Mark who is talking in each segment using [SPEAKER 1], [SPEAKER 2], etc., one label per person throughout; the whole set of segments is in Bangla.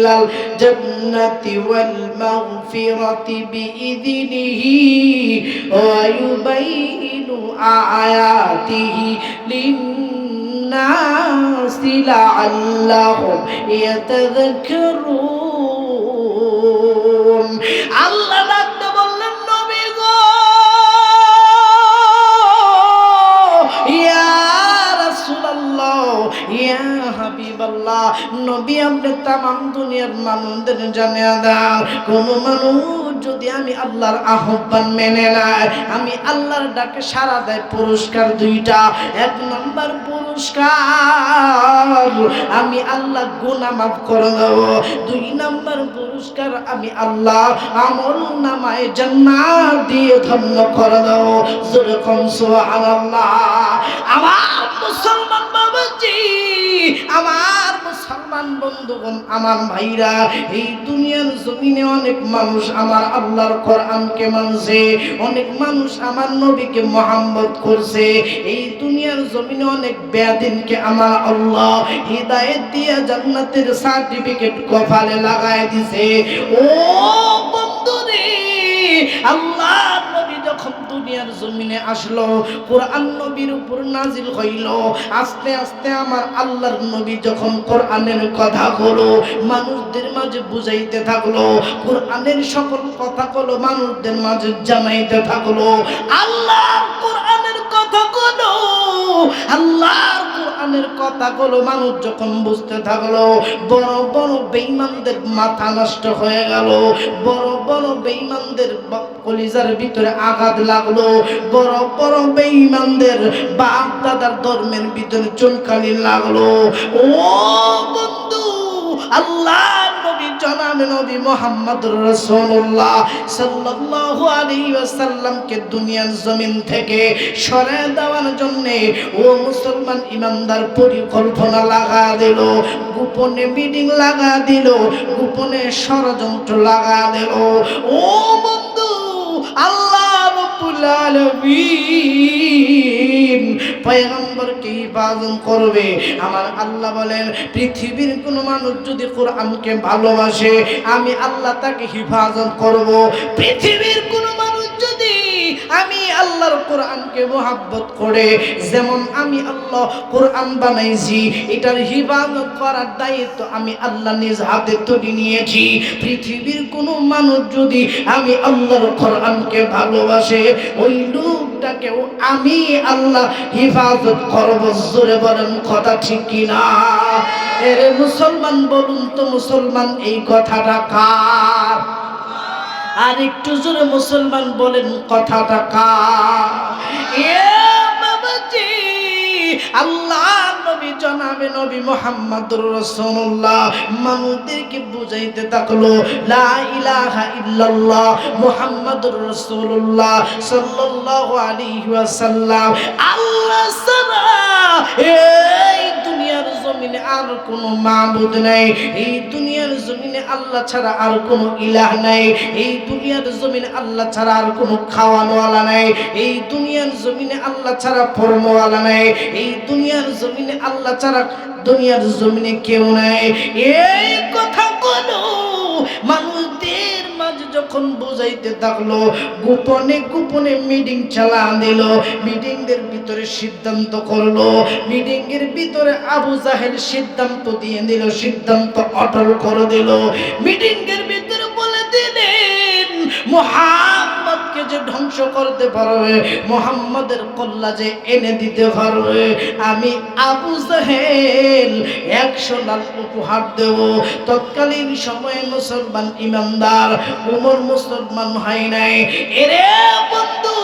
[SPEAKER 1] ইলাল জান্নাতি ওয়াল মাগফিরাতি বিইذনিহি ওয়া ইউবাইয়িনু আয়াতিহি লিন-নাসি লাআল্লাহুম ইয়াতাযাক্কারুন। আল্লাহ ডাকতে বললেন, নবী গো, ইয়া রাসূলুল্লাহ, ইয়া হাবিবাল্লাহ, নবী আপনি তামাম দুনিয়ার মানুষদের জানিয়ে দাও, কোন মানুষ যদি আমি আল্লাহর আহ্বান মেনে নেয়, আমি আল্লাহর ডাকে সাড়া দেয়, পুরস্কার দুইটা। এক নম্বর পুরস্কার, আমি আল্লাহ গুনাহ মাফ করে দেব। দুই নম্বর পুরস্কার, আমি আল্লাহ আমল নামায় জান্নাত দিয়ে ধন্য করে দেব। যেরকম সুবহানাল্লাহ। আমার মুসলমান বাবাজি, আমার মুসলমান বন্ধুগণ, আমার ভাইরা, এই দুনিয়ার জমিনে অনেক মানুষ আমার আল্লাহর কোরআনকে মানছে, অনেক মানুষ আমার নবীকে মুহাম্মদ করছে। এই দুনিয়ার জমিনে অনেক বেয়াদিনকে আমার আল্লাহ হিদায়াত দিয়ে জান্নাতের সার্টিফিকেট কপালে লাগায় দিছে। ও বন্ধুরে, আল্লাহ নবী যখন দুনিয়ার জমিনে আসলো, কোরআন নবীর উপর নাজিল হইল। আস্তে আস্তে আমার আল্লাহর নবী যখন কোরআনের কথাগুলো মানুষদের মাঝে বুঝাইতে থাকলো, কোরআনের সকল কথাগুলো মানুষদের মাঝে জানাইতে থাকলো, আল্লাহর কোরআনের কথাগুলো, আল্লাহর কোরআনের কথাগুলো মানুষ যখন বুঝতে থাকলো, বড় বড় বেঈমানদের মাথা নষ্ট হয়ে গেল, বড় বড় বেঈমানদের কলিজার ভিতরে আঘাত লাগলো, বড় বড় বেঈমানদের বাপ দাদার ধর্মের ভিতরে চুলকানি লাগলো। ও বন্ধু, আল্লাহ নবী জনাবে নবী মুহাম্মদুর রাসূলুল্লাহ সাল্লাল্লাহু আলাইহি ওয়াসাল্লামকে দুনিয়ার জমিন থেকে সরিয়ে দেওয়ার জন্য ও মুসলমান ইমানদার পরিকল্পনা লাগা দিল, গোপনে মিটিং লাগা দিল, গোপনে ষড়যন্ত্র লাগা দিল। ও বন্ধু, আল্লাহ রাব্বুল আলামিন পয়গম্বরকে হিফাজত করবে। আমার আল্লাহ বলেন, পৃথিবীর কোন মানুষ যদি কোরআনকে ভালোবাসে, আমি আল্লাহ তাকে হিফাজত করব। পৃথিবীর কোন মানুষ যদি আমি আল্লাহর কোরআনকে মোহাব্বত করে, যেমন আমি আল্লাহ কোরআন বানাইছি, এটার হিফাজত করার দায়িত্ব আমি আল্লাহ নিজ হাতে তুলে নিয়েছি। পৃথিবীর কোন মানুষ যদি আমি আল্লাহর কোরআনকে ভালোবাসে, ওই লোকটাকেও আমি আল্লাহ হিফাজত করব। জোরে বলেন কথা ঠিক কিনা? এরে মুসলমান, বলুন তো মুসলমান, এই কথাটা কার? আর একটু জোরে মুসলমান বলেন, কথাটা কার? এ বাবাজি, আল্লাহ নবী জনাবে নবী মুহাম্মদুর রাসূলুল্লাহ মানুষদেরকে বুঝাইতে থাকলো, লা ইলাহা ইল্লাল্লাহ মুহাম্মাদুর রাসূলুল্লাহ সাল্লাল্লাহু আলাইহি ওয়াসাল্লাম আল্লাহ ছাড়া এই দুনিয়ার জমিনে আর কোনো মাবুদ নাই, এই দুনিয়ার জমিনে আল্লাহ ছাড়া আর কোনো ইলাহ নাই, এই দুনিয়ার জমিনে আল্লাহ ছাড়া আর কোনো খাওয়ানোওয়ালা নাই, এই দুনিয়ার জমিনে আল্লাহ ছাড়া ফরমাওয়ালা নাই, এই দুনিয়ার জমিনে আল্লাহ ছাড়া দুনিয়ার জমিনে কেউ নাই। এই কথাগুলো মানুষদের মাঝে যখন বুঝাইতে থাকলো, গোপনে গোপনে মিটিং চালা দিল, মিটিং এর ভিতরে সিদ্ধান্ত করলো, মিটিং এর ভিতরে আবু জাহেল সিদ্ধান্ত দিয়ে দিল, সিদ্ধান্ত অটল করে দিল। মিটিং এর ভিতরে বলে দিলেন, মুহাম্মদকে যে ধ্বংস করতে পারবে, মুহাম্মদের কল্লা যে এনে দিতে পারবে, আমি আবু জাহেল 100 লাখ উপহার দেব। তৎকালীন সময়ে মুসলমান ইমানদার উমর মুসলমান হয় নাই। এরে বন্ধু,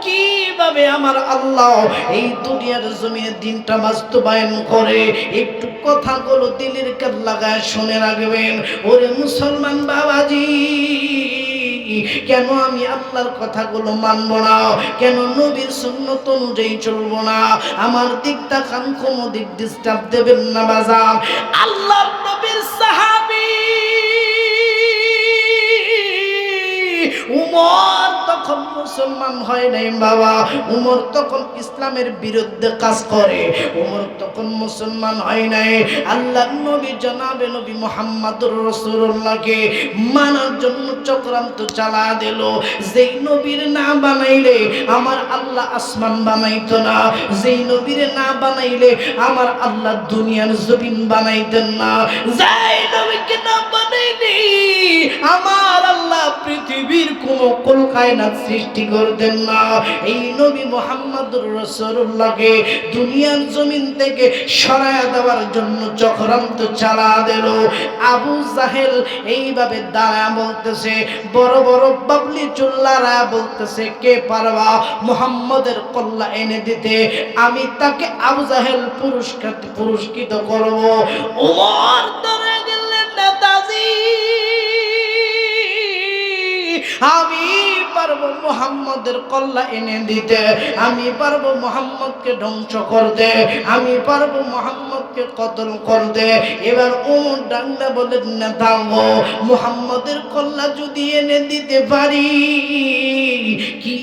[SPEAKER 1] কিভাবে আমার আল্লাহ এই দুনিয়ার জমিনে দিনটা বাস্তবায়ন করে, একটু কথাগুলো দিলের কান লাগায় শুনে রাখবেন। ওরে মুসলমান বাবাজি, কেন আমি আল্লাহর কথাগুলো মানব না? কেন নবীর সুন্নাত অনুযায়ী চলবো না? আমার দিক তাকান, কোনো দিক ডিস্টার্ব দেবেন না বাজান। আল্লাহর নবীর সাহাবী উমর তখন মুসলমান হয় নাই বাবা, উমর তখন ইসলামের বিরুদ্ধে কাজ করে, উমর তখন মুসলমান হয় নাই। আল্লাহ নবী জনাবে নবী মুহাম্মদুর রাসূলুল্লাহকে মানার জন্য চক্রান্ত চালা দিল। যেই নবীর না বানাইলে আমার আল্লাহ আসমান বানাইতো না, যেই নবীর না বানাইলে আমার আল্লাহ দুনিয়ার জমিন বানাইতেন না, যেই নবীকে না বানাইলে আমার আল্লাহ পৃথিবীর কোনো কলকায়নাত সৃষ্টি করতেন না। এই নবী মুহাম্মদুর রাসূলুল্লাহকে দুনিয়ার জমিন থেকে সরায়া দেওয়ার জন্য চক্রান্ত চালা দিল। আবু জাহেল এইভাবে দাঁড়া বলতেছে, বড় বড় বাবলি চুল্লারা বলতেছে, কে পারবা মুহাম্মদের কল্লা এনে দিতে? আমি তাকে আবু জাহেল পুরস্কৃত করব। ওমর ধরে দিলেন, নেতাজি আমি পারবো মুহাম্মদের কল্লা এনে দিতে, আমি পারবো মুহাম্মদকে ধ্বংস করতে, আমি পারবো মুহাম্মদকে কতল করতে। এবার ওমর ডান্ডা বলেন, নেতা গো, মুহাম্মদের কল্লা যদি এনে দিতে পারি কি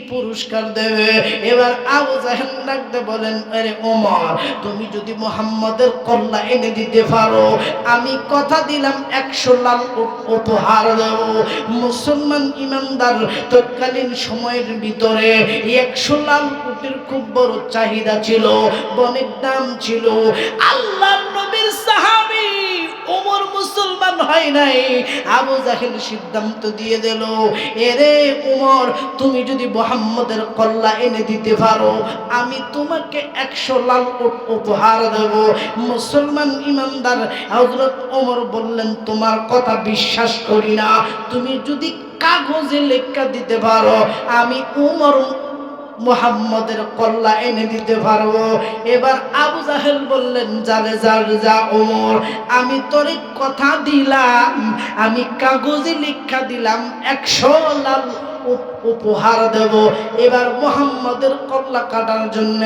[SPEAKER 1] পুরস্কার দেবে? এবার আবু জাহেল ডাকতে বলেন, আরে ওমর, তুমি যদি মুহাম্মদের কল্লা এনে দিতে পারো আমি কথা দিলাম 100 লাল উপহার দেব। মুসলমান ইমানদার তৎকালীন সময়ের ভিতরে 100 লাল উটের খুব বড় চাহিদা ছিল, অনেক দাম ছিল। আল্লাহর নবীর সাহাবী ওমর মুসলমান হয় নাই, আবু জাহেল সিদ্ধান্ত দিয়ে দিল, এরে ওমর, তুমি যদি মুহাম্মদের কল্লা এনে দিতে পারো আমি তোমাকে 100 লাল উট উপহার দেব। মুসলমান ইমানদার হযরত ওমর বললেন, তোমার কথা বিশ্বাস করি না, তুমি যদি কাগজে লেখা দিতে পারো আমি ওমর মুহাম্মদের কল্লা এনে দিতে পারবো। এবার আবু জাহেল বললেন, যারে যা ওমর, আমি তোর কথা দিলাম, আমি কাগজে লেখা দিলাম 100 লাল উপহার দেব। এবার মুহাম্মদের কল্লা কাটার জন্য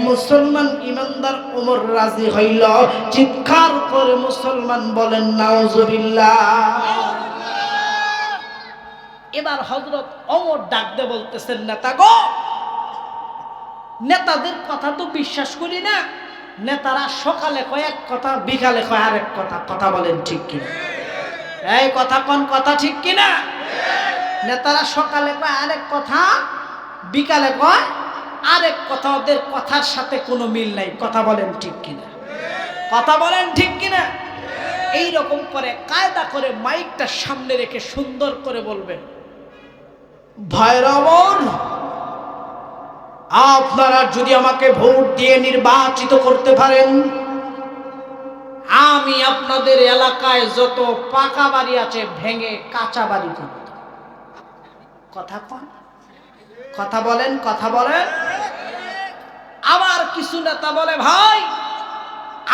[SPEAKER 1] মুসলমান ইমানদার ওমর রাজি হইল। চিৎকার করে মুসলমান বলেন নাউজুবিল্লাহ। এবার হযরত ওমর ডাকতে বলতেছেন, নেতা গো, নেতাদের কথা তো বিশ্বাস করি না, নেতারা সকালে কয় এক কথা, বিকালে কয় আরেক কথা, কথা বলেন ঠিক কিনা? এই কথা কোন কথা ঠিক কিনা? নেতারা সকালে কয় আরেক কথা, বিকালে কয় আরেক কথা, ওদের কথার সাথে কোনো মিল নাই, কথা বলেন ঠিক কিনা? কথা বলেন ঠিক কিনা? এই রকম করে কায়দা করে মাইকটা সামনে রেখে সুন্দর করে বলবেন, ভাইরা আমার, আপনারা যদি আমাকে ভোট দিয়ে নির্বাচিত করতে পারেন আমি আপনাদের এলাকায় যত পাকা বাড়ি আছে ভেঙে কাঁচা বাড়ি করব। কথা কন, কথা বলেন, কথা বলেন। আবার কিছু নেতা বলে, ভাই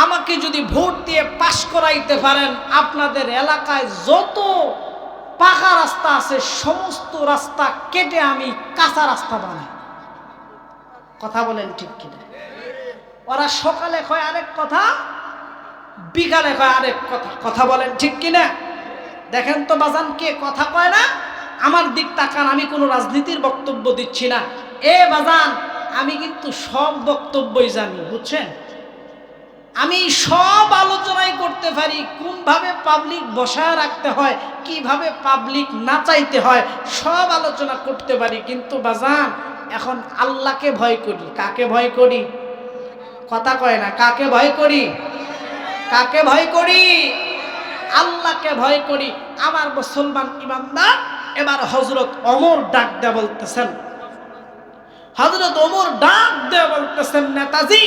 [SPEAKER 1] আমাকে যদি ভোট দিয়ে পাশ করাইতে পারেন আপনাদের এলাকায় যত পাকা রাস্তা আছে সমস্ত রাস্তা কেটে আমি কাঁচা রাস্তা বানাই। কথা বলেন ঠিক কিনা? ওরা সকালে কয় আরেক কথা, বিকালে কয় আরেক কথা, কথা বলেন ঠিক কিনা? দেখেন তো বাজান, কে কথা কয় না? আমার দিক তাকান, আমি কোনো রাজনীতির বক্তব্য দিচ্ছি না। এ বাজান, আমি কিন্তু সব বক্তব্যই জানি, বুঝছেন? আমি সব আলোচনাই করতে পারি, কোনভাবে পাবলিক বসায় রাখতে হয়, কিভাবে পাবলিক নাচাইতে হয়, সব আলোচনা করতে পারি। কিন্তু বাজান, এখন আল্লাহকে ভয় করি। কাকে ভয় করি? কথা কয় না, কাকে ভয় করি? কাকে ভয় করি? আল্লাহকে ভয় করি। আমার মুসলমান ইমানদার, এবার হযরত ওমর ডাক দেয়া বলতেছেন, হযরত ওমর ডাক দেয়া বলতেছেন, নেতাজি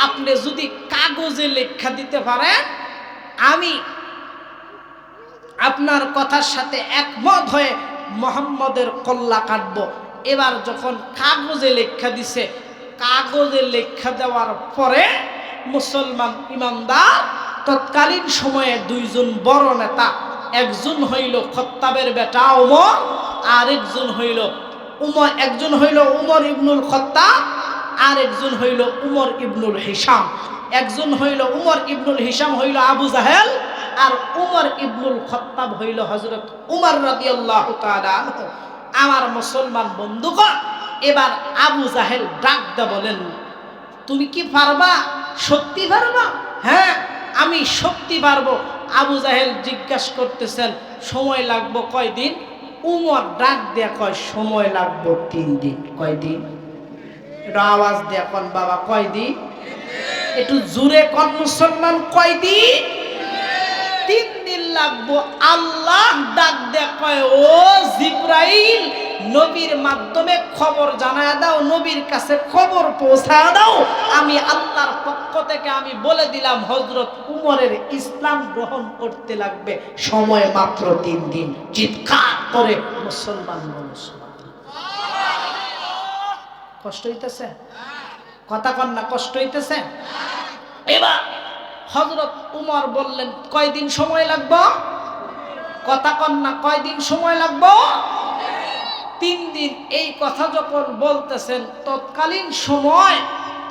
[SPEAKER 1] আপনি যদি কাগজে লেখা দিতে পারেন আমি আপনার কথার সাথে একমত হয়ে মুহাম্মদের কল্লা কাটবো। এবার যখন কাগজে লেখা দিছে, কাগজে লেখা দেওয়ার পরে মুসলমান ইমানদার তৎকালীন সময়ে দুইজন বড় নেতা, একজন হইল খত্তাবের বেটা ওমর, আর একজন হইল উমর ইবনুল খত্তাব, আর একজন হইল উমর ইবনুল হিশাম। একজন হইল উমর ইবনুল হিশাম হইল আবু জাহেল, আর উমর ইবনুল খত্তাব হইল হযরত উমর রাদিয়াল্লাহু তাআলা আনহু। আমার মুসলমান বন্ধুগণ, এবার আবু জাহেল ডাক দা বলেন, তুমি কি পারবা? সত্যি পারবা? হ্যাঁ, আমি সত্যি পারবো। আবু জাহেল জিজ্ঞাসা করতেছেন, সময় লাগবে কয়দিন? উমর ডাক দেয়া কয়, সময় লাগবে 3 দিন। কয়দিন? এটা আওয়াজ দেয়া কোন বাবা, কয়দিন? একটু জোরে কোন মুসলমান, কয়দিন? 3 দিন লাগবো। আল্লাহ ডাক দেয়া কয়, ও জিবরাইল, নবীর মাধ্যমে খবর জানায় দাও, নবীর কাছে খবর পৌঁছায় দাও, আমি আল্লাহর পক্ষ থেকে আমি বলে দিলাম হযরত উমরের ইসলাম গ্রহণ করতে লাগবে সময় মাত্র 3 দিন। চিৎকার করে মুসলমান বলো সুবহানাল্লাহ। কষ্ট হইতেছে? কথা কন না, কষ্ট হইতেছে? এবার হযরত উমর বললেন, কয়দিন সময় লাগবে? কথা কন না, কয়দিন সময় লাগবে? 3 দিন। এই কথা যখন বলতেছেন, তৎকালীন সময়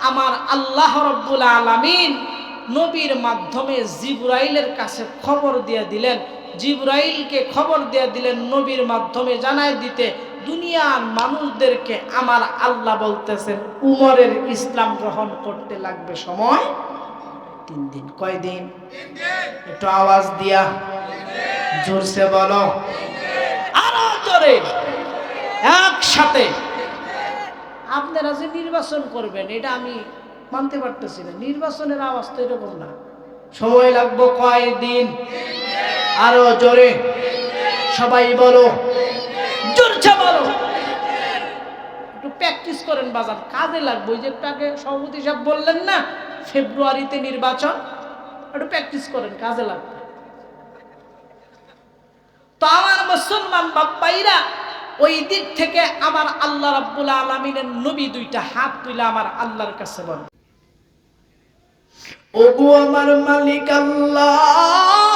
[SPEAKER 1] আমার আল্লাহ রাব্বুল আলামিন নবীর মাধ্যমে জিবরাইলের কাছে খবর দিয়ে দিলেন। জিবরাইলকে খবর দিয়ে দিলেন নবীর মাধ্যমে জানায় দিতে দুনিয়ার মানুষদেরকে আমার আল্লাহ বলতেছেন উমরের ইসলাম গ্রহণ করতে লাগবে সময় 3 দিন। কয়দিন? একটু আওয়াজ দিয়া জোরসে বলো, আরো জোরে, একসাথে। আপনারা যে নির্বাচন করবেন এটা আমি মানতে পারতেছি না, নির্বাচনের আওয়াজ তো এরকম না। সময় লাগবে কয়দিন? আরো জোরে সবাই বলো, জোরসে বলো। একটু প্র্যাকটিস করেন বাজার, কাজে লাগবে। ওই যে একটু আগে সভাপতি সাহেব বললেন না ফেব্রুয়ারিতে নির্বাচন, একটু প্র্যাকটিস করেন, কাজে লাগবে। তো আমার মুসলমান বাপ্পাইরা, ওই দিক থেকে আমার আল্লাহ রাব্বুল আলামিনের নবী 2টা হাত তুলে আমার আল্লাহর কাছে বলেন, ওগো আমার মালিক আল্লাহ,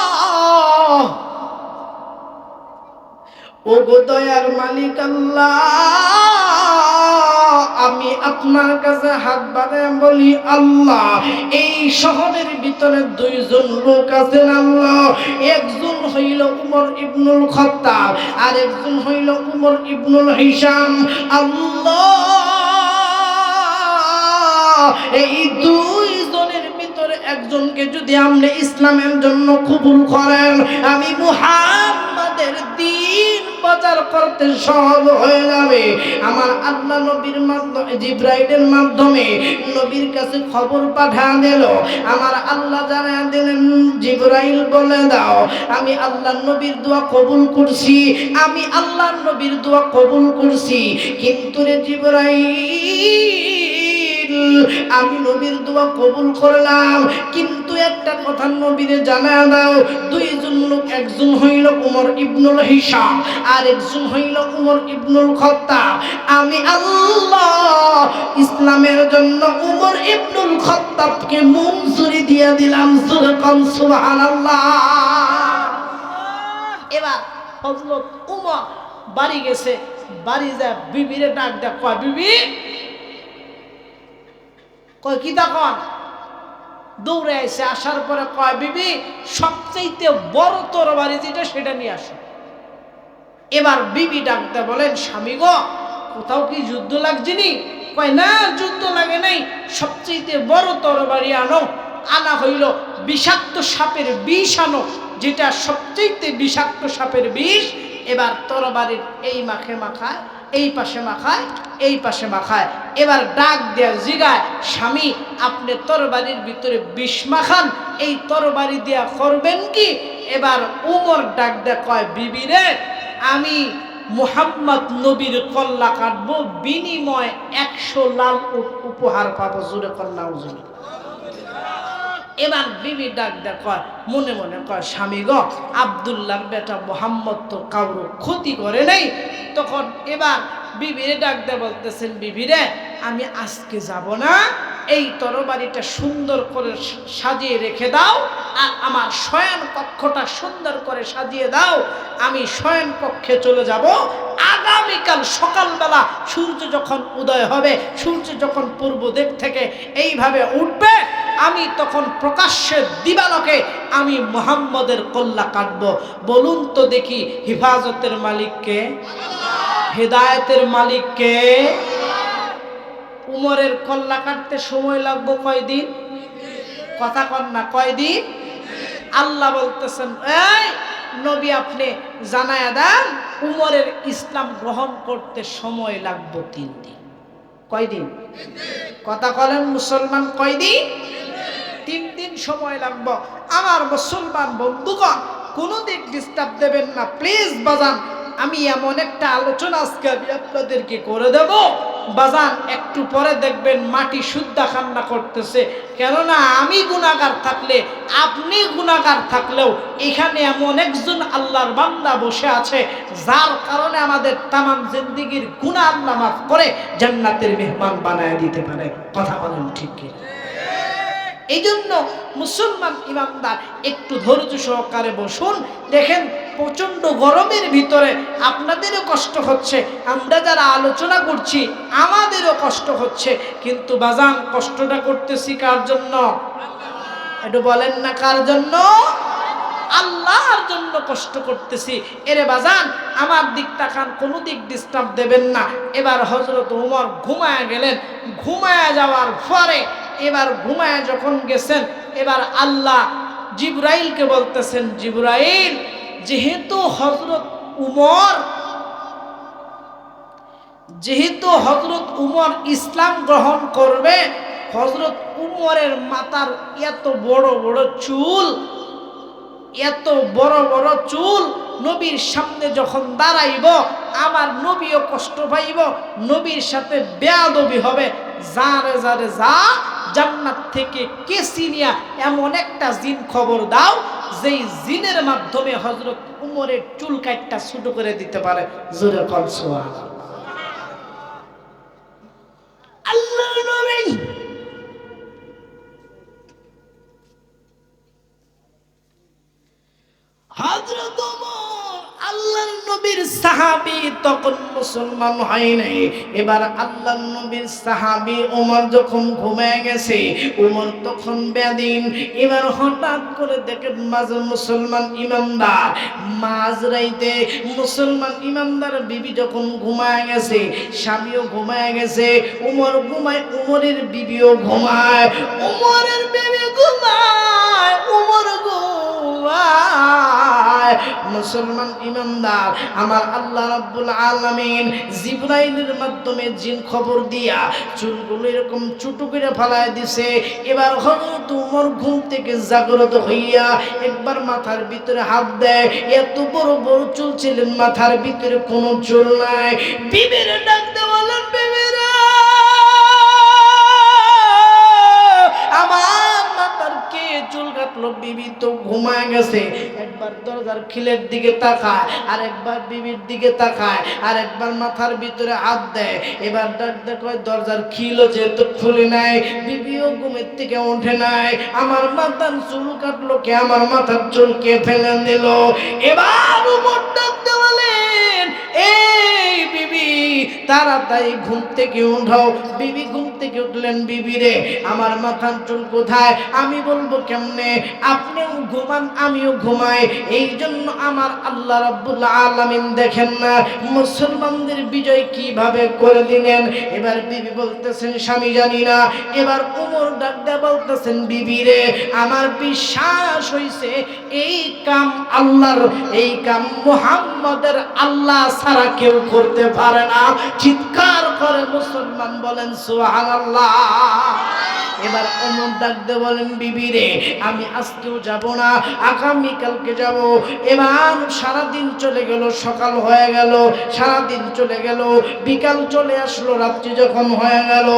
[SPEAKER 1] ওগো দয়ার মালিক আল্লাহ, আমি আপনার কাছে হাত বাড়ায় বলি আল্লাহ, এই শহরের ভিতরে 2 জন লোক আছেন আল্লাহ। একজন হইল উমর ইবনুল খাত্তাব, আর একজন হইল উমর ইবনুল হিশাম। আল্লাহ, এই 2 জনের ভিতরে একজনকে যদি আপনি ইসলামের জন্য কবুল করেন, আমি মুহাম্মাদের দ্বীন প্রচার করতে সহজ হয়ে যাবে। আমার আল্লাহ নবীর মাধ্যমে জিবরাইলের মাধ্যমে নবীর কাছে খবর পাঠিয়ে দিল। আমার আল্লাহ জানায় দিলেন, জিবরাইল বলে দাও আমি আল্লাহ নবীর দোয়া কবুল করছি, আমি আল্লাহ নবীর দোয়া কবুল করছি। কিন্তু রে জিবরাইল, আমি নবীর দোয়া কবুল করলাম, কিন্তু একটা কথা নবীরে জানায় দাও, 2 জন লোক, একজন হইল উমর ইবনুল হিশাম আর একজন হইল উমর ইবনুল খাত্তাব। আমি আল্লাহ ইসলামের জন্য উমর ইবনুল খাত্তাবকে মঞ্জুরি দিয়ে দিলাম। সুবহানাল্লাহ। এবার হযরত উমর বাড়ি গেছে, বাড়ি যায় বিবিরে ডাক দেয়, কয় বিবি, কয় কি তখন? দৌড়ে এসে আসার পরে কয়, বিবি সবচেয়ে বড় তরবারি যেটা সেটা নিয়ে আসো। এবার বিবি ডাকতে বলেন, স্বামী গো, কোথাও কি যুদ্ধ লাগছে নি? কয় না, যুদ্ধ লাগে নাই, সবচেয়ে বড় তরবারি আনো। আনা হইল বিষাক্ত সাপের বিষ আনো, যেটা সবচেয়ে বিষাক্ত সাপের বিষ। এবার তরবারির এই মাখে মাখায়, এই পাশে মাখায়, এই পাশে মাখায়। এবার ডাক দেয়া জিগায়, স্বামী আপনি তরবারির ভিতরে বিষ মাখান, এই তরবারি দেয়া করবেন কি? এবার উমর ডাক দেয়া কয়, বিবি রে, আমি মুহাম্মদ নবীর কল্লা কাটবো, বিনিময় 100 লাল উট উপহার পাবো। জোরে কল্লা উজুরে। এবার বিবি ডাক দেয়া কয়, মনে মনে কয়, স্বামী গো, আব্দুল্লাহর বেটা মুহাম্মদ তো কারো ক্ষতি করে নাই। তখন এবার বিবিরে ডাক দেয়া বলতেছেন, বিবিরে আমি আজকে যাব না, এই তরবারিটা সুন্দর করে সাজিয়ে রেখে দাও, আর আমার শয়ন কক্ষটা সুন্দর করে সাজিয়ে দাও। আমি শয়ন কক্ষে চলে যাব। আগামীকাল সকালবেলা সূর্য যখন উদয় হবে, সূর্য যখন পূর্ব দিক থেকে এইভাবে উঠবে, আমি তখন প্রকাশ্যে দিবালোকে আমি মুহাম্মদের কল্লা কাটবো। বলুন তো দেখি, হিফাজতের মালিককে? হেদায়েতের মালিক কে? উমরের কল্লা কাটতে সময় লাগবে কয়দিন? কথা কন না, কয়দিন? আল্লাহ বলতেছেন, এই নবী আপনি জানায়া দেন উমরের ইসলাম গ্রহণ করতে সময় লাগবে 3 দিন। কয়দিন? কথা বলেন মুসলমান, কয়দিন? 3 দিন সময় লাগবে। আমার মুসলমান বন্ধুগণ, কোনো দিক ডিস্টার্ব দেবেন না প্লিজ বাজান। আমি এমন একটা আলোচনা আজকে আমি আপনাদেরকে করে দেব বাজান, একটু পরে দেখবেন মাটি শুদ্ধা কান্না করতেছে। কেননা আমি গুনাহগার থাকলে, আপনি গুনাহগার থাকলেও এখানে এমন একজন আল্লাহর বান্দা বসে আছে যার কারণে আমাদের তামাম জিন্দেগির গুনাহ আল্লাহ মাফ করে জান্নাতের মেহমান বানায় দিতে পারে। কথা বলেন ঠিক কি? এই জন্য মুসলমান ইমানদার একটু ধৈর্য সহকারে বসুন। দেখেন প্রচন্ড গরমের ভিতরে আপনাদেরও কষ্ট হচ্ছে, আমরা যারা আলোচনা করছি আমাদেরও কষ্ট হচ্ছে, কিন্তু বাজান কষ্টটা করতেছি কার জন্য? একটু বলেন না কার জন্য? আল্লাহর জন্য কষ্ট করতেছি। এরে বাজান আমার দিক তাকান, কোনো দিক ডিস্টার্ব দেবেন না। এবার হযরত ওমর ঘুমায়া গেলেন। ঘুমায়া যাওয়ার পরে এবার ঘুমায়া যখন গেছেন, এবার আল্লাহ জিবরাইলকে বলতেছেন, জিবরাইল যেহেতু হযরত উমর ইসলাম গ্রহণ করবে, হযরত উমরের মাথার এত বড় বড় চুল, এত বড় বড় চুল নবীর সামনে যখন দাঁড়াইব আমার নবীও কষ্ট পাইব, নবীর সাথে বেয়াদবি হবে। যারে যারে যা জান্নাত থেকে কেসি নিয়া এমন একটা জিন খবর দাও যেই জিনের মাধ্যমে হযরত উমরের চুল কাটটা ছোট করে দিতে পারে। জোরে কল সুবহানাল্লাহ। আল্লাহর নবী হযরত ওমর আল্লাহর নবীর সাহাবী তখন মুসলমান হয় নাই। এবার আল্লাহর নবীর সাহাবী ওমর যখন ঘুমিয়ে গেছে, ওমর তখন বেদিন। এবার হঠাৎ করে দেখেন মাঝে মুসলমান ইমানদার মাঝরাইতে মুসলমান ইমানদার বিবি যখন ঘুমায় গেছে, স্বামীও ঘুমায় গেছে, ওমর ঘুমায়, ওমরের বিবিও ঘুমায়, ওমরের বিবি ঘুমায়, ওমর মুসলমান ইমানদার আমার আল্লাহ রাব্বুল আলামিন জিবরাইলের মাধ্যমে জিন খবর দিয়া চুলগুলো এরকম ছোট করে ফেলায় দিছে। এবার হযরত ওমর ঘুম থেকে জাগ্রত হইয়া একবার মাথার ভিতরে হাত দেয়, এত বড় বড় চুল ছিলেন, মাথার ভিতরে কোনো চুল নাই। বিবির ডাক দিয়ে বলেন, বিবিরা আমার মাথার কে চুল কাটলো? বিবি তো ঘুমায় গেছে। একবার দরজার খিলের দিকে তাকায়, আর একবার বিবির দিকে তাকায়, আর একবার মাথার ভিতরে হাত দেয়। এবার ডাক দেখো দরজার খিলও যেহেতু খুলে নাই, বিবিও ঘুমের থেকে ওঠে নাই। আমার মাথার চুল কাটলো কে? আমার মাথার চুল কে ফেলে দিল? এবার উপর ডাকতে বলেন, এই বিবি তাড়াতাড়ি ঘুম থেকে উঠাও। বিবি ঘুম থেকে উঠলেন, বিবি রে আমার মাথার চুল কোথায়? আমি বলবো কেমনে? আপনিও ঘুমান আমিও ঘুমাই, এই জন্য আমার আল্লাহ রাব্বুল আলামিন দেখেন না মুসলমানদের বিজয় কিভাবে করে দিলেন। এবার বিবি বলতেছেন, স্বামী জানি না। এবার ওমর ডাক দিয়ে বলতেছেন, বিবি রে আমার বিশ্বাস হইছে এই কাম আল্লাহর, এই কাম মুহাম্মদের আল্লাহ ছাড়া কেউ করতে পারে না। চিৎকার করে মুসলমান বলেন সুবহানাল্লাহ। এবার ওমর ডাক দিয়ে বলেন, বিবি রে আমি আজকেও যাব না, আগামী কালকে যাব। এবার সারাদিন চলে গেল, সকাল হয়ে গেল, সারাদিন চলে গেল, বিকাল চলে আসলো, রাত্রি যখন হয়ে গেল,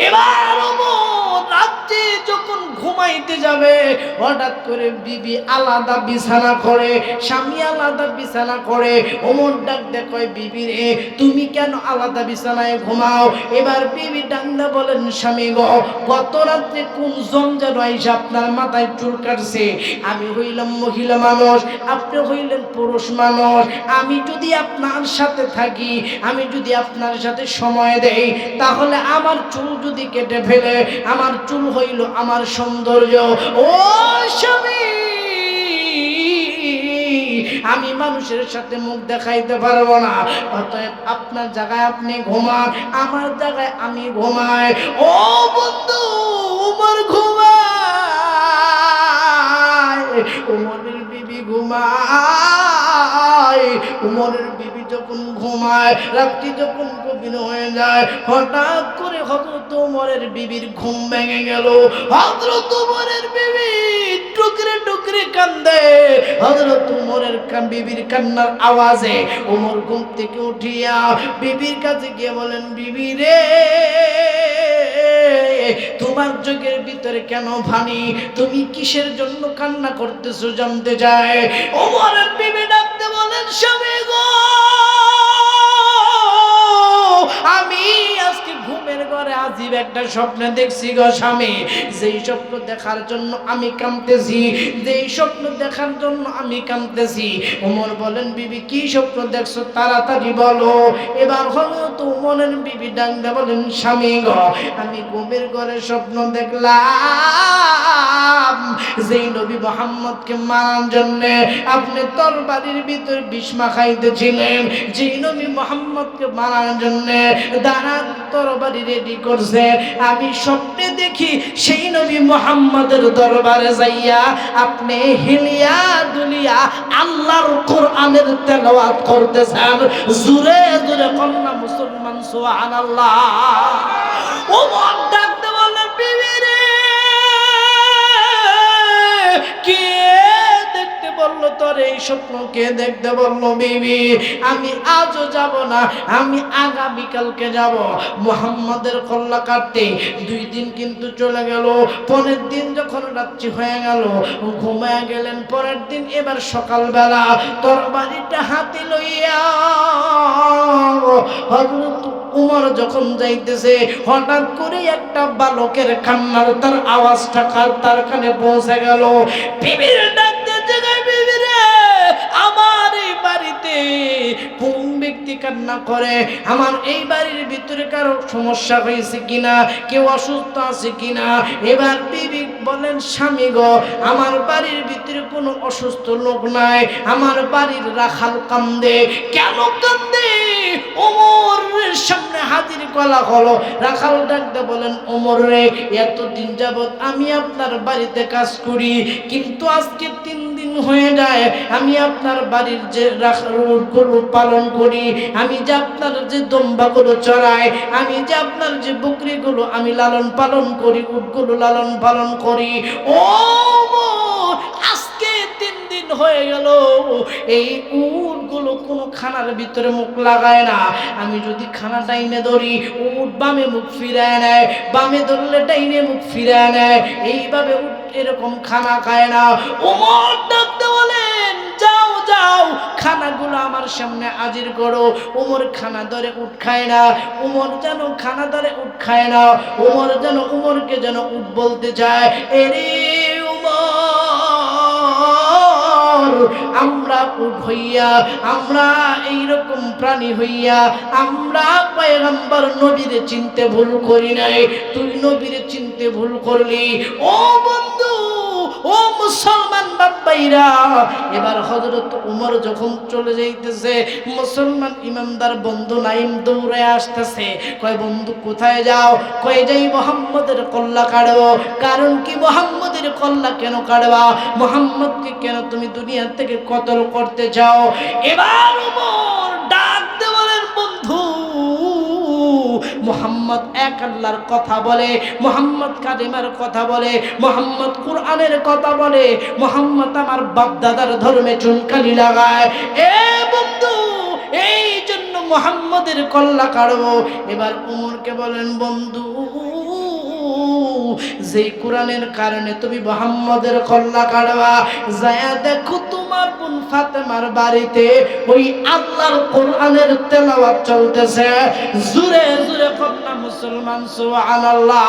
[SPEAKER 1] এবার ওমর রাত্রি যখন ঘুমাইতে যাবে হঠাৎ করে বিবি আলাদা বিছানা করে, স্বামী আলাদা বিছানা করে। ওমর ডাক দিয়ে কয়, বিবি রে তুমি কেন আলাদা বিছানায় ঘুমাও? এবার বিবি ডাক দিয়ে বলেন, স্বামী গো গত রাত্রে কোন জঞ্জাল আইসা আপনার মাথায় চুল কাটছে? আমি হইলাম মহিলা মানুষ, আপনি হইলেন পুরুষ মানুষ। আমি যদি আপনার সাথে থাকি, আমি যদি আপনার সাথে সময় দেই, তাহলে আমার চুল যদি কেটে ফেলে, আমার চুল হইল আমার সৌন্দর্য। ও স্বামী আমি মানুষের সাথে মুখ দেখাইতে পারবো না। অতএব আপনার জায়গায় আপনি ঘুমান, আমার জায়গায় আমি ঘুমাই। ও বন্ধু, উমর ঘুমায়, উমরের বিবি ঘুমায়। উমরের বিবি যখন ঘুমায়, রাত্রি যখন গভীর হয়ে যায়, হঠাৎ করে হযরত উমরের বিবির ঘুম ভেঙে গেল। হযরত উমরের বিবি টুকরে টুকরে কান্দে। হযরত উমরের বিবির কান্নার আওয়াজে উমর ঘুম থেকে উঠিয়া বিবির কাছে গিয়ে বলেন, বিবি রে, তোমার চোখের ভিতরে কেন পানি? তুমি কিসের জন্য কান্না করতেছো জানতে চাই। ওমরের বিবি ডাকতে বলেন, স্বামী গো, আমি আজকে ঘুমের ঘরে আজীব একটা স্বপ্ন দেখছি গো স্বামী। যেই স্বপ্ন দেখার জন্য আমি কাঁদতেছি, যেই স্বপ্ন দেখার জন্য আমি কাঁদতেছি। ওমর বলেন, বিবি কি স্বপ্ন দেখছো তাড়াতাড়ি বলো। এবার হলো তো ওমরের বিবি ডাকতে বলেন, স্বামী গো, আমি ঘুমের ঘরে স্বপ্ন দেখলাম যেই নবী মুহাম্মদকে মারার জন্য আপনি তরবারির ভিতর বিষ মাখাইতেছিলেন, যেই নবী মুহাম্মদকে মারার জন্য দাঁড়ান তরবারি রেডি করছে, আমি স্বপ্নে দেখি সেই নবী মুহাম্মদের দরবারে যাইয়া আপনি হিলিয়া দুলিয়া আল্লাহর কোরআনের তেলাওয়াত করতেছেন। জোরে জোরে কন্যা মুসলমান সুবহানাল্লাহ। ওমর ডাকতে বললেন, বিবি রে, কে দেখতে বললো তোর এই স্বপ্ন? কে দেখতে বললো? বিবি, আমি আজও যাব না, আমি আগামীকালকে যাব মুহাম্মাদের কল্লা কাটতে। 2 দিন কিন্তু চলে গেল। পরের দিন যখন রাত্রি হয়ে গেল, ঘুমায় গেলেন। পরের দিন এবার সকালবেলা তরবারিটা হাতে লইয়া হযরত উমর যখন যাইতেছে, হঠাৎ করে একটা বালকের কান্নার তার আওয়াজটা তার কানে পৌঁছে গেল। বিবির ডাকতে জায়গায়, বিবি রে, আমার এই বাড়িতে কোন ব্যক্তি কান্না করে? আমার এই বাড়ির ভিতরে কারো সমস্যা হয়েছে কিনা, কেউ অসুস্থ আছে কিনা? এবার বিবি বলেন, স্বামী গো, আমার বাড়ির ভিতরে কোনো অসুস্থ লোক নাই, আমার বাড়ির রাখাল কান্দে। কেন কান্দে? ওমরের সামনে হাজির করা হলো। রাখাল ডাকতে বলেন, ওমর রে, এতদিন যাবত আমি আপনার বাড়িতে কাজ করি, কিন্তু আজকে 3 দিন হয়ে যায় আমি আপনার বাড়ির যে রাখালগুলো পালন করি, আমি যে আপনার যে দম্বাগুলো চড়াই, আমি যে আপনার যে বকরিগুলো আমি লালন পালন করি, উটগুলো লালন পালন করি, ও আজকে 3 দিন হয়ে গেল এই উটগুলো কোনো খানার ভিতরে মুখ লাগায় না। আমি যদি খানা টাইনে ধরি, উট বামে মুখ ফিরায় নেয়, বামে ধরলে টাইনে মুখ ফিরায় নেয়, এইভাবে উট এরকম খানা খায় না। ওমর ডাকতে বলেন, যাও যাও, খানাগুলো আমার সামনে হাজির করো। ওমর খানা ধরে উট খায় না, ওমর যেন খানা ধরে উট খায় না, ওমর যেন উমরকে যেন উট বলতে চায়, এরে আমরা উট হইয়া, আমরা এইরকম প্রাণী হইয়া আমরা পয়গম্বর নবীরে চিনতে ভুল করি নাই, তুই নবীরে চিনতে ভুল করলি। ও বন্ধু, ও মুসলমান বাপ্পাইরা, এবার হযরত উমর যখন চলে যাইতেছে, মুসলমান ইমানদার বন্ধু নাইম দৌড়ে আসতেছে। কয়, বন্ধু কোথায় যাও? কয়, যাই মুহাম্মদের কল্লা কাটবো। কারণ কি? মুহাম্মদের কল্লা কেন কাটবা? মুহাম্মদকে কেন তুমি দুনিয়া থেকে কতল করতে চাও? এবার উমর ডাকতে বলেন, বন্ধু, মুহাম্মদ এক আল্লাহর কথা বলে, মুহাম্মদ কালিমার কথা বলে, মুহাম্মদ কুরআনের কথা বলে, মুহাম্মদ আমার বাপ দাদার ধর্মে চুনকালি লাগায়। এ বন্ধু, এই জন্য মুহাম্মদের কল্লা কাটবো। এবার উমরকে বলেন, বন্ধু, যেই কোরআনের কারণে তুমি মুহাম্মদের কল্লা কাটবা, যায়া দেখো তোমার বোন ফাতেমার বাড়িতে ওই আল্লাহর কোরআনের তেলাওয়াত চলতেছে। জোরে জোরে কন্যা মুসলমান সুবহানাল্লাহ।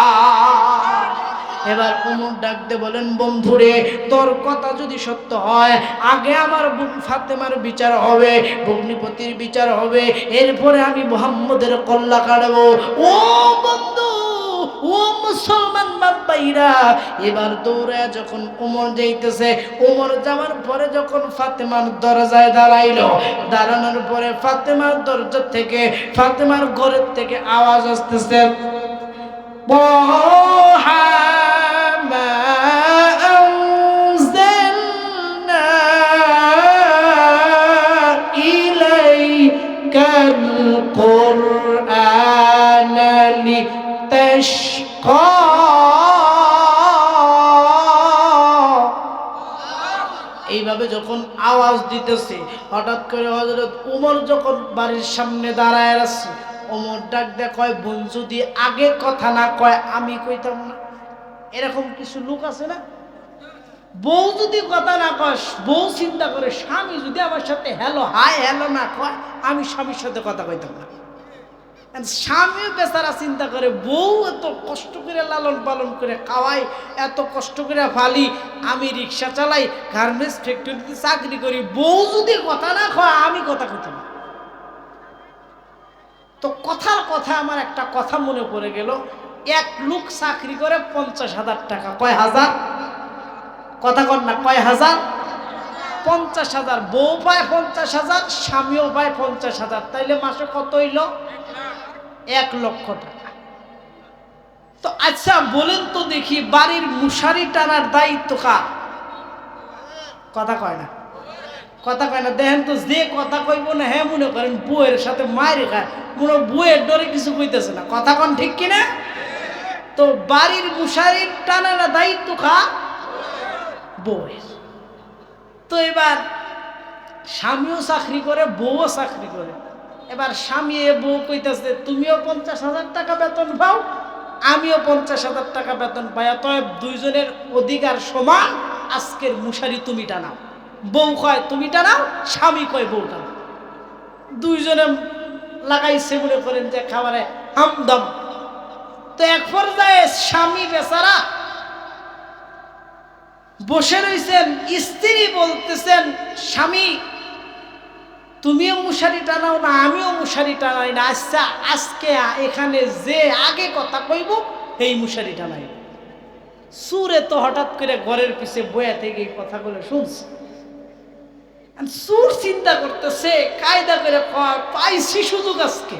[SPEAKER 1] এবার উমর ডাকতে বলেন, বন্ধুরে, তোর কথা যদি সত্য হয়, আগে আমার বোন ফাতেমার বিচার হবে, ভগ্নিপতির বিচার হবে, এরপরে আমি মুহাম্মদের কল্লা কাটবো। ও বন্ধু, ও মুসলমান বাবাইরা, এবার দৌড়ায় যখন ওমর যাইতেছে, ওমর যাওয়ার পরে যখন ফাতেমার দরজায় দাঁড়াইলো, দাঁড়ানোর পরে ফাতেমার দরজা থেকে, ফাতেমার ঘরের থেকে আওয়াজ আসতেছে, এইভাবে যখন আওয়াজ দিতেছে, হঠাৎ করে হযরত উমর যখন বাড়ির সামনে দাঁড়ায় আছে, ওমর ডাক দেয়, কয় বোন যদি আগে কথা না কয় আমি কইতাম না। এরকম কিছু লোক আছে না, বউ যদি কথা না কয়, বউ চিন্তা করে স্বামী যদি আমার সাথে হ্যালো হাই হ্যালো না কয় আমি স্বামীর সাথে কথা কইতাম না। স্বামীও বেচারা চিন্তা করে, বউ এত কষ্ট করে লালন পালন করে খাওয়াই, এত কষ্ট করে ফালি, আমি রিক্সা চালাই, গার্মেন্টস ফ্যাক্টরিতে চাকরি করি, বউ যদি কথা না কয় আমি কথা কইতাম না। তো কথার কথা আমার একটা কথা মনে পড়ে গেল, এক লোক চাকরি করে 50,000 টাকা, কয় হাজার, কথা কর না, কয় হাজার, 50,000, বউ পায় 50,000, স্বামীও পায় 50,000, তাইলে মাসে কত হইল, 1 লক্ষ টাকা। তো আচ্ছা বলেন তো দেখি, বাড়ির মশারি টানার দায়িত্ব কার? কথা কয় না, কথা কয় না। দেখেন তো, যে কথা কইব না হ্যাঁ মনে করেন বউয়ের সাথে মায়ের খায়, মনে বউয়ের ডরে কিছু কইতেছে না, কথা কন ঠিক কিনা? তো বাড়ির মশারির টানার দায়িত্ব কার? বউয়ের। তো এবার স্বামীও চাকরি করে, বউও চাকরি করে। এবার স্বামী বউ কইতেছে, তুমিও 50,000 টাকা বেতন পাও, আমিও 50,000 টাকা বেতন পাই, অতএব দুইজনের অধিকার সমান, আজকের মশারি তুমি টানাও। বউ কয় তুমি টানাও, স্বামী কয় বউ টানাও। দুইজনে লাগাইছে মনে করেন যে খাবারে হামদম। তো এক পর্যায়ে স্বামী বেচারা বসে রয়েছেন, স্ত্রী বলতেছেন, স্বামী তুমিও মশারি টানাও না, আমিও মশারি টানাই না, আচ্ছা আজকে এখানে যে আগে কথা কইব এই মশারি টানাই। সুরে তো হঠাৎ করে ঘরের পিছে বয়া থেকে এই কথাগুলো শুনছে। সুর চিন্তা করতেছে, কায়দা করে পাইছি সুযোগ আজকে,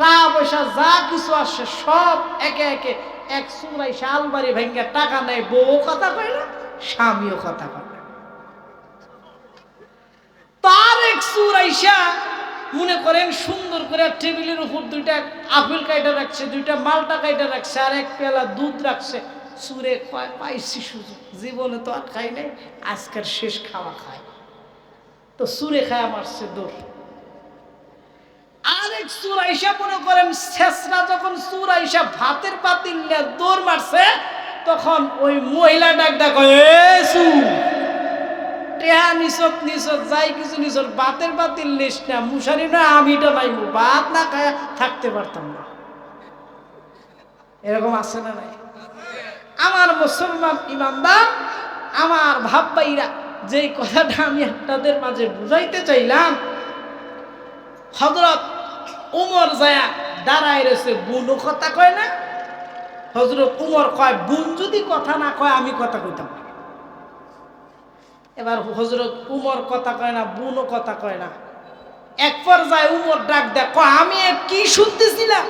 [SPEAKER 1] টাকা পয়সা যা কিছু আসে সব একে একে এক সুরাই আলমারি ভেঙ্গে টাকা নেয়, বউ কথা কয় না, স্বামীও কথা কয় না। তার এক সুর আইসা মনে করেন সুন্দর করে টেবিলের উপর 2টা আপেল কাইটা রাখছে, 2টা মালটা কাইটা রাখছে, আর 1 পেলা দুধ রাখছে। সুরে কয় পাইছি সুযোগ, জীবনে তো আর খাই নাই, আজকের শেষ খাওয়া খায়। তো সুরে খায় মারছে দৌড়। আরেক সুর আইসা মনে করেন শেষরা যখন সুর আইসা ভাতের পাতিল নিয়ে দৌড় মারছে, তখন ওই মহিলা ডাক কয়, নিছত নিছত যাই কিছু নিছত, ভাতের পাতিল নিস না, মুশারি না আমি টানাইব, ভাত না খায় থাকতে পারতাম না। এরকম আছে না নাই? আমার মুসলমান ইমানদার, আমার ভাববাইরা, যেই কথাটা আমি আপনাদের মাঝে বুঝাইতে চাইলাম, হযরত উমর যায়া দাঁড়ায় রয়েছে, বোনও কথা কয় না। হযরত উমর কয়, বোন যদি কথা না কয় আমি কথা কইতাম না। এবার হযরত উমর কথা কয় না, বোনও কথা কয় না। এক পর্যায়ে উমর ডাক দেয়, কয় আমি কি শুনতেছিলাম?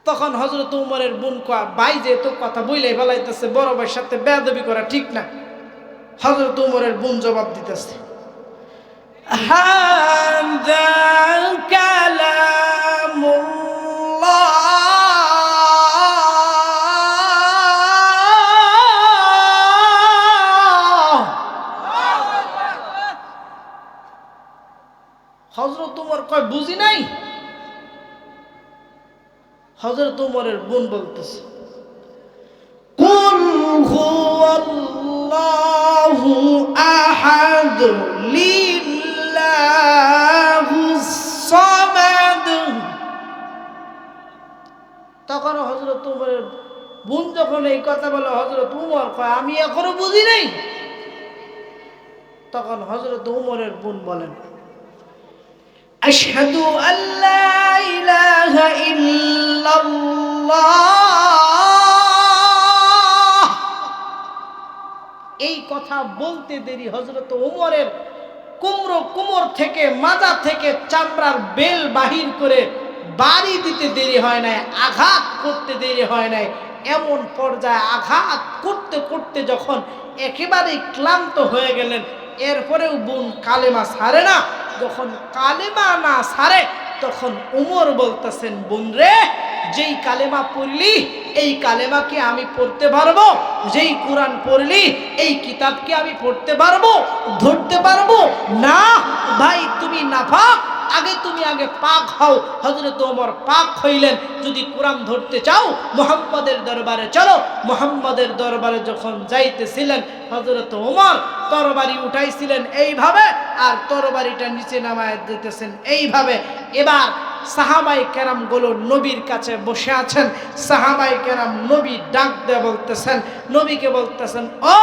[SPEAKER 1] তখন হযরত উমরের বোন কয়, ভাই যেহেতু কথা বইলেই ফেলাইতেছে, বড় ভাইয়ের সাথে বেয়াদবি করা ঠিক না। হযরত উমরের বোন জবাব দিতেছে, হাযা কালামুল্লাহ, হযরত উমর কয় বুঝি নাই। হযরত উমরের বোন বলতেছে, কুল হুয়াল্লাহু আহাদ লিল্লাহুস সামাদ। তখন হযরত উমরের বোন যখন এই কথা বলে, হযরত উমর কয় আমি এখনো বুঝি নাই। তখন হযরত উমরের বোন বলেন, আশহাদু আল্লা ইলাহা ইল্লাল্লাহ। এই কথা বলতে দেরি হযরত ওমরের কোমর থেকে মাজা থেকে চামড়ার বেল বাহির করে বাড়ি দিতে দেরি হয় নাই, আঘাত করতে দেরি হয় নাই। এমন পর্যায়ে আঘাত করতে করতে যখন একেবারে ক্লান্ত হয়ে গেলেন, এরপরেও বোন কালেমা ছাড়ে না। যখন কালেমা না ছাড়ে তখন ওমর বলতেছেন, বোন রে, যেই কালেমা পড়লি এই কালেমা কি আমি পড়তে পারবো? যেই কোরআন পড়লি এই কিতাব কি আমি পড়তে পারবো, ধরতে পারবো? না ভাই, তুমি নাফাক, তুমি আগে পাক হও। হযরত ওমর পাক হইলেন। যদি কোরআন ধরতে চাও মুহাম্মাদের দরবারে চলো। মুহাম্মাদের দরবারে যখন যাইতেছিলেন হযরত ওমর তরবারি উঠাইছিলেন এইভাবে, আর তরবারিটা নিচে নামায় দিতেছেন এইভাবে। এবার সাহাবায়ে কেরাম গুলো নবীর কাছে বসে আছেন। সাহাবায়ে কেরাম নবী ডাক দিয়ে বলতেছেন, নবীকে বলতেছেন, ও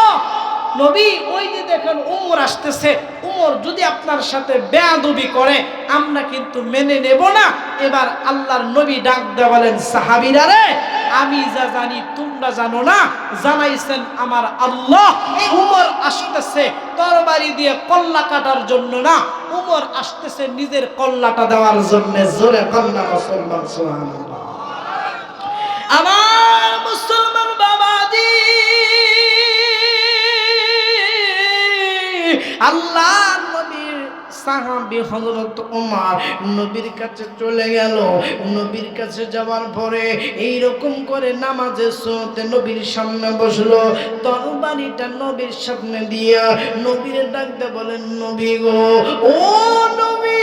[SPEAKER 1] নবী, ওই যে দেখেন উমর আসতেছে, উমর যদি আপনার সাথে বেয়াদবি করে আমরা কিন্তু মেনে নেব না। এবার আল্লাহর নবী ডাক দিয়ে বলেন, সাহাবীরা রে, আমি যা জানি তোমরা জানো না, জানাইছেন আমার আল্লাহ। উমর আসতেছে তরবারি দিয়ে কল্লা কাটার জন্য না, উমর আসতেছে নিজের কল্লাটা দেওয়ার জন্য। জোরে কল্লা মুসলমান, সুবহানাল্লাহ। আমার মুসলমান বাবাজি, আল্লাহ নবীর সাহাবী হযরত ওমর নবীর কাছে চলে গেল। নবীর কাছে যাওয়ার পরে এই রকম করে নামাজের সুন্নতে নবীর সামনে বসলো। তরবারিটা নবীর সামনে দিয়া নবীর ডাকতে বলেন, নবী গো, ও নবী,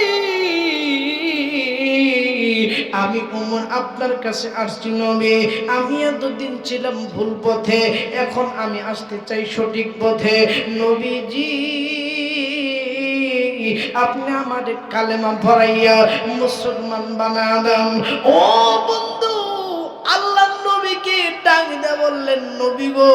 [SPEAKER 1] আমি ওমর আপনার কাছে আসছি নবী। আমি এতদিন ছিলাম ভুল পথে, এখন আমি আসতে চাই সঠিক পথে। নবীজি, আপনি আমাদের কালেমা পড়াইয়া মুসলমান বানায় দেন। ও বন্ধু, আল্লাহ নবীকে ডাক দিয়ে বললেন, নবী গো,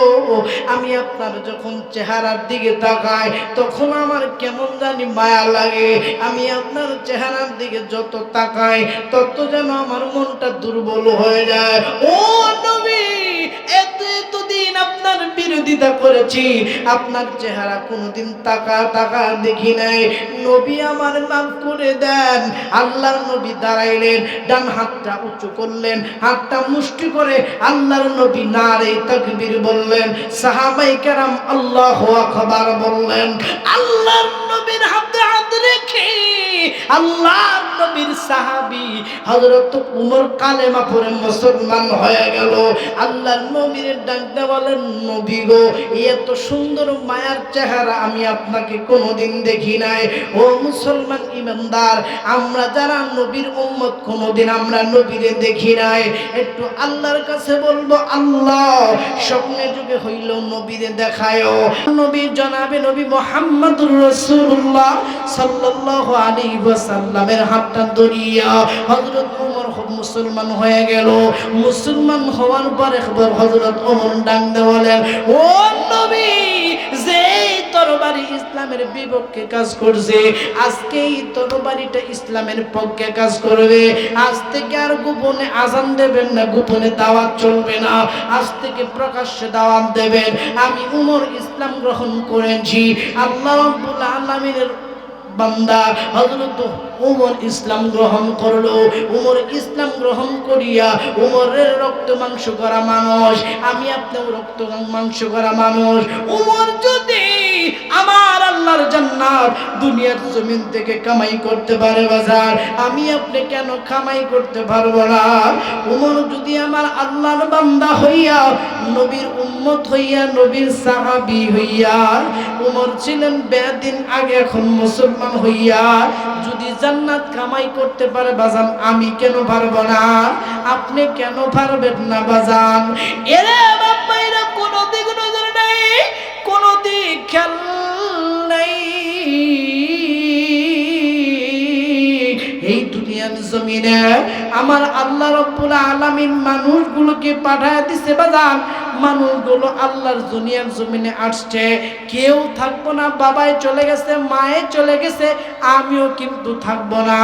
[SPEAKER 1] আমি আপনার যখন চেহারার দিকে তাকাই তখন আমার কেমন জানি মায়া লাগে। আমি আপনার চেহারার দিকে যত তাকাই তত যেন আমার মনটা দুর্বল হয়ে যায়। ও নবী, এতদিন আপনার বিরোধিতা করেছি, আপনার চেহারা কোনোদিন তাকা দেখি নাই। নবী আমার মাফ করে দেন। আল্লাহর নবী দাঁড়াইলেন, ডান হাতটা উঁচু করলেন, হাতটা মুষ্টি করে আল্লাহর নবী নারে তাকবীর বললেন। সাহাবায়ে কেরাম আল্লাহু আকবার বললেন। আল্লাহর নবীর হাতে হাত রেখে আল্লাহর নবীর সাহাবী হযরত ওমর কালেমা পড়ে মুসলমান হয়ে গেল। আল্লাহর নবীর ডাকতে বলেন, নবী গো, এত সুন্দর মায়ার চেহারা আমি আপনাকে কোনোদিন দেখি নাই। ও মুসলমান ইমানদার, আমরা যারা নবীর উম্মত কোনোদিন আমরা নবীরে দেখি নাই, একটু আল্লাহর কাছে বলবো, আল্লাহ স্বপ্নে যুগে হইল নবীরে দেখায়ও। নবী জনাবে নবী মুহাম্মদুর রাসূলুল্লাহ সাল্লাল্লাহু আলাইহি ওয়াসাল্লামের হাতটা ধরিয়া হযরত ওমর মুসলমান হয়ে গেল। মুসলমান হওয়ার পরে হযরত ওমর ডাক দিয়ে বলেন, ও নবী, যে তরবারি ইসলামের বিপক্ষে কাজ করছে, আজকে এই তরবারিটা ইসলামের পক্ষে কাজ করবে। আজ থেকে আর গোপনে আযান দেবেন না, গোপনে দাওয়াত চলবে না, আজ থেকে প্রকাশ্যে দাওয়াত দেবেন। আমি ওমর ইসলাম গ্রহণ করেছি। আল্লাহ রাব্বুল আলামিনের বান্দা হযরত ওমর ইসলাম গ্রহণ করলো। ওমর ইসলাম গ্রহণ করিয়া ওমরের রক্ত মাংস করা মানুষ, আমি আপনিও রক্ত মাংস করা মানুষ। ওমর যদি আমার আল্লাহর জান্নাত দুনিয়ার জমিন থেকে কামাই করতে পারে বাজার, আমি আপনি কেন কামাই করতে পারবো না? ওমর যদি আমার আল্লাহর বান্দা হইয়া, নবীর উম্মত হইয়া, নবীর সাহাবী হইয়া, ওমর ছিলেন বেদিন আগে, এখন মুসলমান হইয়া যদি জান্নাত কামাই করতে পারে বাজান, আমি কেন পারবো না? আপনি কেন পারবেন না বাজান? এরে বাপ্পাইরা, কোনো দিক নজর নেই, কোনো দিক খেয়াল নেই। এই দুনিয়ার জমিনে আমার আল্লাহ রাব্বুল আলামিন মানুষগুলোকে পাঠায় দিছে বাজান। মানুষগুলো আল্লাহর দুনিয়ার জমিনে আসছে, কেউ থাকবো না। বাবাই চলে গেছে, মায়ে চলে গেছে, আমিও কিন্তু থাকবো না।